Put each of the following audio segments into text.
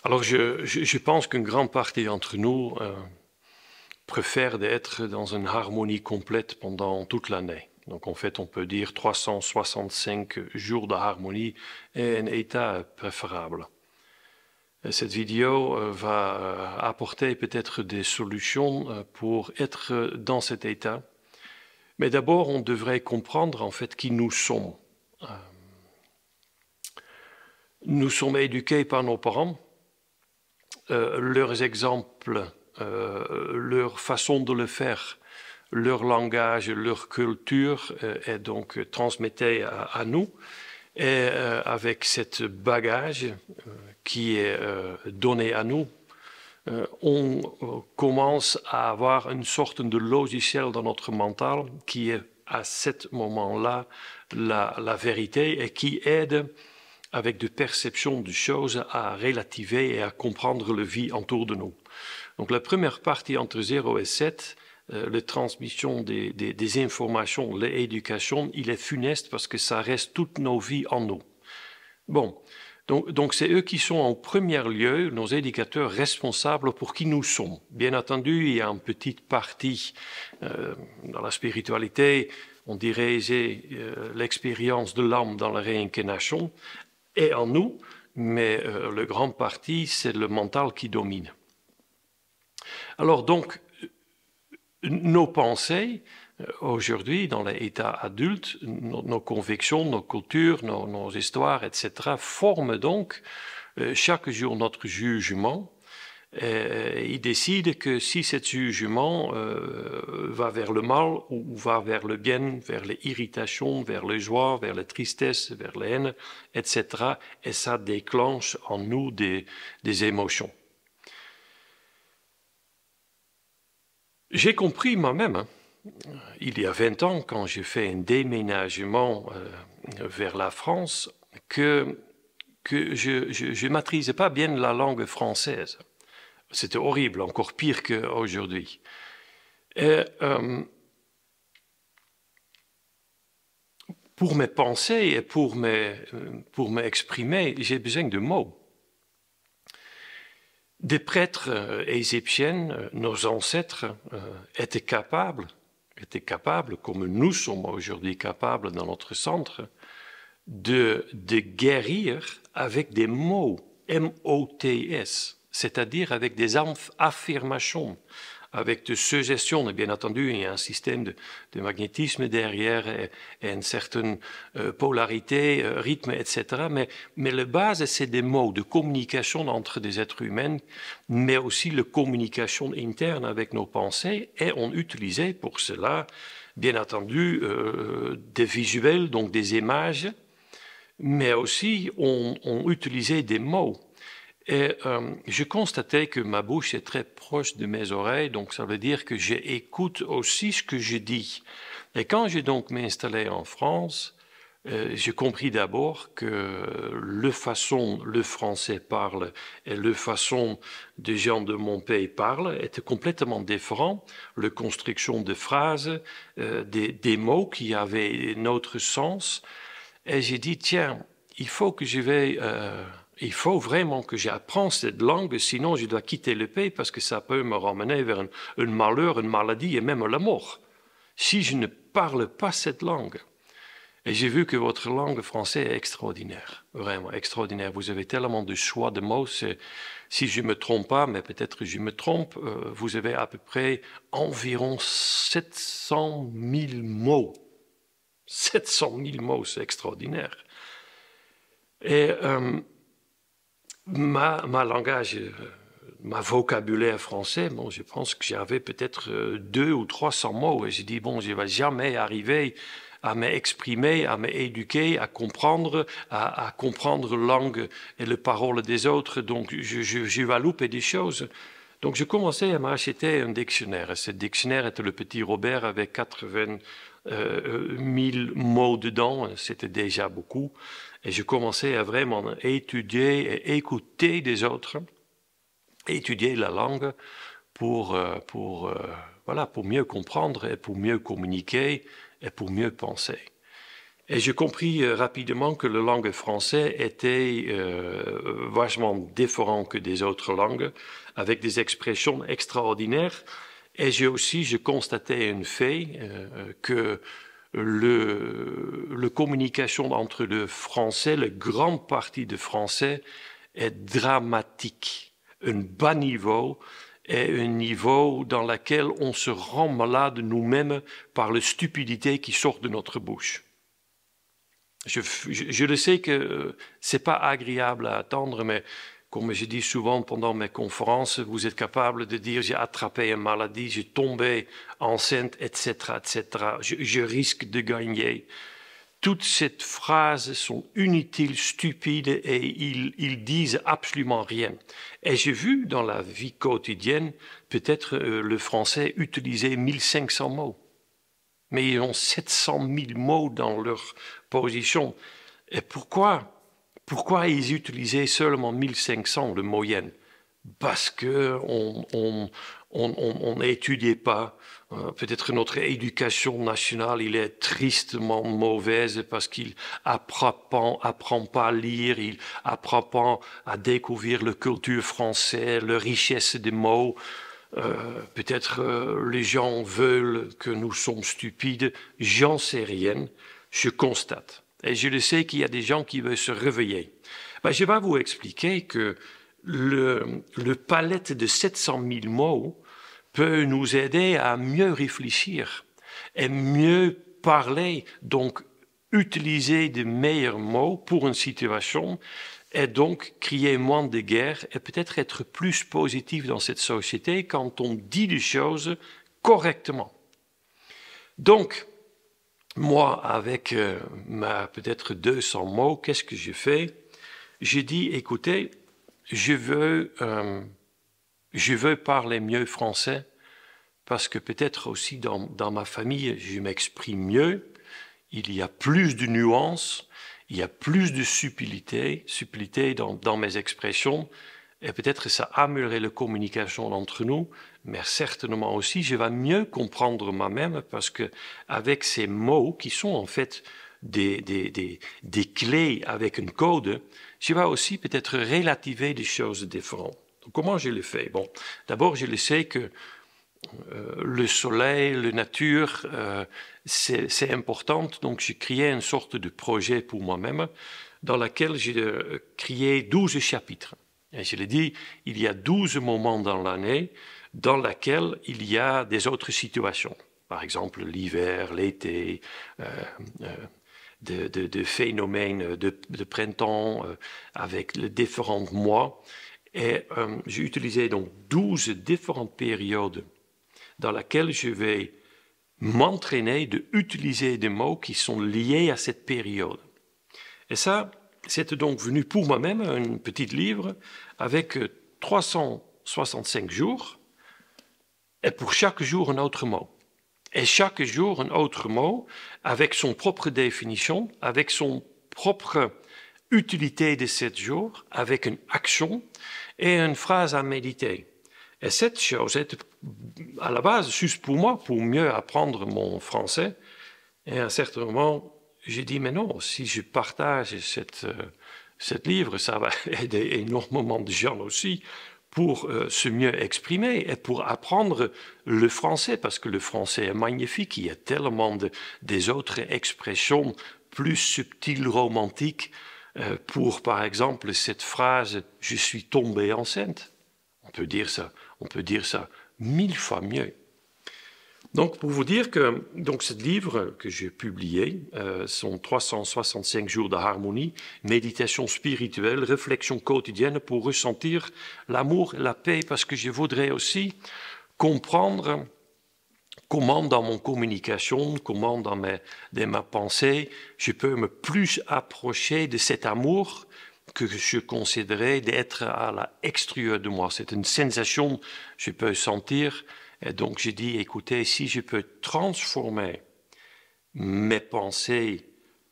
Alors, je pense qu'une grande partie d'entre nous préfère d'être dans une harmonie complète pendant toute l'année. Donc, en fait, on peut dire 365 jours de harmonie est un état préférable. Cette vidéo va apporter peut-être des solutions pour être dans cet état. Mais d'abord, on devrait comprendre en fait qui nous sommes. Nous sommes éduqués par nos parents. Leurs exemples, leur façon de le faire, leur langage, leur culture est donc transmise à nous. Et avec cette bagage qui est donné à nous, on commence à avoir une sorte de logiciel dans notre mental qui est à ce moment-là la vérité et qui aide avec de perceptions de choses à relativer et à comprendre la vie autour de nous. Donc la première partie entre 0 et 7, la transmission des informations, l'éducation, il est funeste parce que ça reste toutes nos vies en nous. Bon, donc c'est eux qui sont en premier lieu nos éducateurs responsables pour qui nous sommes. Bien entendu, il y a une petite partie dans la spiritualité, on dirait l'expérience de l'âme dans la réincarnation, est en nous, mais le grand parti, c'est le mental qui domine. Alors donc, nos pensées, aujourd'hui, dans l'état adulte, nos convictions, nos cultures, nos histoires, etc., forment donc chaque jour notre jugement. Il décide que si ce jugement va vers le mal ou va vers le bien, vers l'irritation, vers la joie, vers la tristesse, vers la haine, etc., et ça déclenche en nous des émotions. J'ai compris moi-même, il y a 20 ans, quand j'ai fait un déménagement vers la France, que je ne maîtrisais pas bien la langue française. C'était horrible, encore pire qu'aujourd'hui. Et pour me penser et pour m'exprimer, j'ai besoin de mots. Des prêtres égyptiens, nos ancêtres, étaient capables, comme nous sommes aujourd'hui capables dans notre centre, de guérir avec des mots, M-O-T-S, c'est-à-dire avec des affirmations, avec des suggestions. Et bien entendu, il y a un système de magnétisme derrière et une certaine polarité, rythme, etc. Mais la base, c'est des mots de communication entre des êtres humains, mais aussi la communication interne avec nos pensées. Et on utilisait pour cela, bien entendu, des visuels, donc des images, mais aussi on utilisait des mots. Et je constatais que ma bouche est très proche de mes oreilles, donc ça veut dire que j'écoute aussi ce que je dis. Et quand j'ai donc m'installé en France, j'ai compris d'abord que la façon le français parle et la façon des gens de mon pays parlent étaient complètement différents. La construction de phrases, des mots qui avaient notre sens. Et j'ai dit, tiens, il faut vraiment que j'apprenne cette langue, sinon je dois quitter le pays parce que ça peut me ramener vers un malheur, une maladie et même la mort. Si je ne parle pas cette langue. Et j'ai vu que votre langue française est extraordinaire, vraiment extraordinaire. Vous avez tellement de choix de mots. Si je ne me trompe pas, mais peut-être je me trompe, vous avez à peu près environ 700 000 mots. 700 000 mots, c'est extraordinaire. Et ma langage, ma vocabulaire français, bon, je pense que j'avais peut-être 200 ou 300 mots. Et j'ai dit, bon, je ne vais jamais arriver à m'exprimer, à m'éduquer, à comprendre la langue et les paroles des autres. Donc, je vais louper des choses. Donc, je commençais à m'acheter un dictionnaire. Et ce dictionnaire était le petit Robert avec 80 000 mots dedans. C'était déjà beaucoup. Et je commençais à vraiment étudier et écouter des autres, étudier la langue pour mieux comprendre et pour mieux communiquer et pour mieux penser. Et j'ai compris rapidement que la langue française était vachement différente que des autres langues, avec des expressions extraordinaires. Et je constatais un fait que la communication entre le français, la grande partie du français, est dramatique. Un bas niveau est un niveau dans lequel on se rend malade nous-mêmes par la stupidité qui sort de notre bouche. Je le sais que c'est pas agréable à attendre, mais comme je dis souvent pendant mes conférences, vous êtes capable de dire j'ai attrapé une maladie, j'ai tombé enceinte, etc., etc. Je risque de gagner. Toutes ces phrases sont inutiles, stupides et ils disent absolument rien. Et j'ai vu dans la vie quotidienne peut-être le français utiliser 1500 mots. Mais ils ont 700 000 mots dans leur position. Et pourquoi ils utilisaient seulement 1500 de moyenne? Parce qu'on n'étudiait pas. Peut-être notre éducation nationale, il est tristement mauvaise parce qu'il apprend pas à lire, il apprend pas à découvrir la culture française, la richesse des mots. Peut-être les gens veulent que nous sommes stupides, j'en sais rien, je constate. Et je le sais qu'il y a des gens qui veulent se réveiller. Ben, je vais vous expliquer que le palette de 700 000 mots peut nous aider à mieux réfléchir et mieux parler, donc utiliser de meilleurs mots pour une situation et donc créer moins de guerres et peut-être être plus positif dans cette société quand on dit les choses correctement. Donc, moi, avec ma peut-être 200 mots, qu'est-ce que j'ai fait? J'ai dit, écoutez, je veux parler mieux français parce que peut-être aussi dans ma famille, je m'exprime mieux, il y a plus de nuances, il y a plus de subtilité dans mes expressions, et peut-être ça améliorerait la communication entre nous, mais certainement aussi, je vais mieux comprendre moi-même parce que avec ces mots qui sont en fait des clés avec un code, je vais aussi peut-être relativiser des choses différentes. Donc, comment je le fais? Bon, d'abord, je le sais que le soleil, la nature, c'est important. Donc, j'ai créé une sorte de projet pour moi-même dans lequel j'ai créé 12 chapitres. Et je l'ai dit, il y a 12 moments dans l'année dans lesquels il y a des autres situations. Par exemple, l'hiver, l'été, de phénomènes de printemps avec les différents mois. Et j'ai utilisé donc 12 différentes périodes dans lesquelles je vais m'entraîner d'utiliser des mots qui sont liés à cette période. Et ça, c'est donc venu pour moi-même un petit livre avec 365 jours et pour chaque jour un autre mot. Et chaque jour un autre mot avec son propre définition, avec son propre utilité de 7 jours, avec une action et une phrase à méditer. Et cette chose est à la base juste pour moi, pour mieux apprendre mon français. Et à un certain moment, j'ai dit, mais non, si je partage cette livre, ça va aider énormément de gens aussi pour se mieux exprimer et pour apprendre le français, parce que le français est magnifique, il y a tellement des autres expressions plus subtiles, romantiques, pour, par exemple, cette phrase « je suis tombée enceinte ». On peut dire ça 1000 fois mieux. Donc, pour vous dire que ce livre que j'ai publié sont 365 jours de harmonie, méditation spirituelle, réflexion quotidienne pour ressentir l'amour et la paix, parce que je voudrais aussi comprendre comment dans mon communication, comment dans ma pensée, je peux me plus approcher de cet amour que je considérais d'être à l'extérieur de moi. C'est une sensation que je peux sentir. Et donc j'ai dit, écoutez, si je peux transformer mes pensées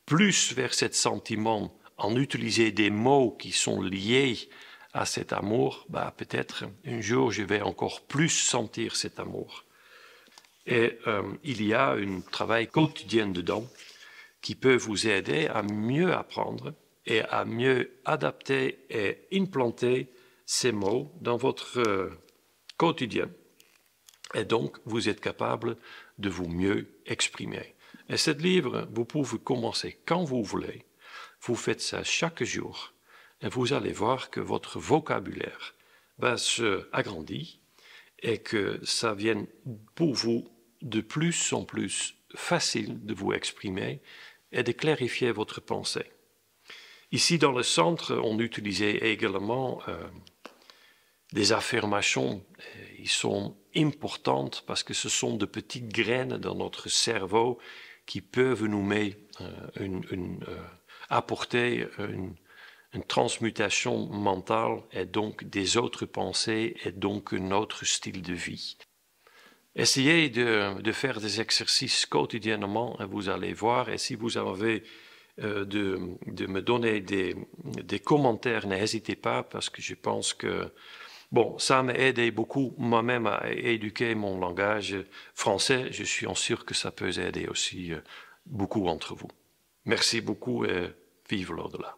plus vers cet sentiment en utilisant des mots qui sont liés à cet amour, bah, peut-être un jour je vais encore plus sentir cet amour. Et il y a un travail quotidien dedans. qui peut vous aider à mieux apprendre et à mieux adapter et implanter ces mots dans votre quotidien. Et donc, vous êtes capable de vous mieux exprimer. Et ce livre, vous pouvez commencer quand vous voulez. Vous faites ça chaque jour. Et vous allez voir que votre vocabulaire va se agrandir et que ça vient pour vous de plus en plus facile de vous exprimer et de clarifier votre pensée. Ici, dans le centre, on utilisait également des affirmations. Ils sont importantes parce que ce sont de petites graines dans notre cerveau qui peuvent nous apporter une transmutation mentale et donc des autres pensées et donc un autre style de vie. Essayez de faire des exercices quotidiennement et vous allez voir. Et si vous avez de me donner des commentaires, n'hésitez pas parce que je pense que bon, ça m'a aidé beaucoup moi-même à éduquer mon langage français. Je suis sûr que ça peut aider aussi beaucoup entre vous. Merci beaucoup et vive l'au-delà.